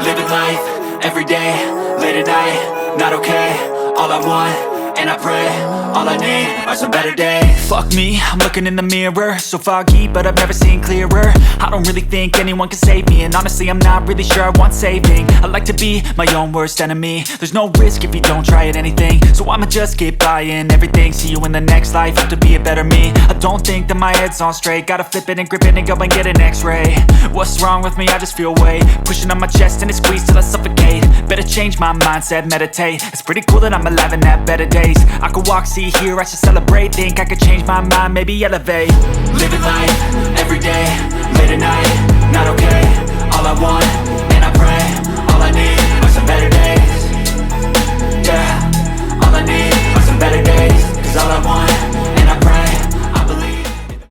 Living life, everyday, late at night, not okay. All I want, and I pray, all I need are some better days. Fuck me, I'm looking in the mirror, so foggy, but I've never seen clearer. I don't really think anyone can save me, and honestly I'm not really sure I want saving. I like to be my own worst enemy. There's no risk if you don't try at anything, so I'ma just keep buying everything. See you in the next life, have to be a better me. I don't think that my head's on straight, gotta flip it and grip it and go and get an x-ray. What's wrong with me? I just feel weight pushing on my chest and it squeezes till I suffocate. Better change my mindset, meditate. It's pretty cool that I'm alive and have better days. I could walk, see, hear, I should celebrate. Think I could change my mind, maybe elevate. Living life, everyday, late at night, not okay.